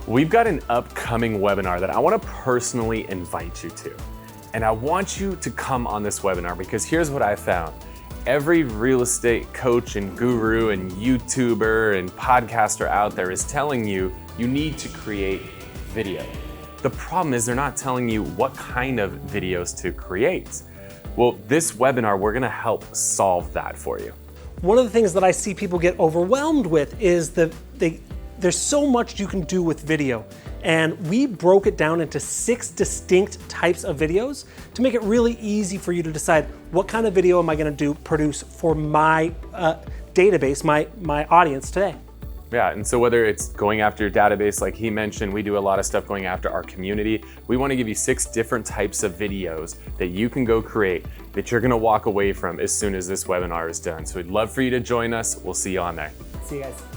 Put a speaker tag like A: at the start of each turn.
A: We've got an upcoming webinar that I want to personally invite you to. And I want you to come on this webinar because here's what I found. Every real estate coach and guru and YouTuber and podcaster out there is telling you need to create video. The problem is they're not telling you what kind of videos to create. Well, this webinar, we're gonna help solve that for you.
B: One of the things that I see people get overwhelmed with is there's so much you can do with video. And we broke it down into 6 distinct types of videos to make it really easy for you to decide what kind of video am I gonna produce for my database, my audience today.
A: Yeah, and so whether it's going after your database, like he mentioned, we do a lot of stuff going after our community. We wanna give you 6 different types of videos that you can go create that you're gonna walk away from as soon as this webinar is done. So we'd love for you to join us. We'll see you on there.
B: See you guys.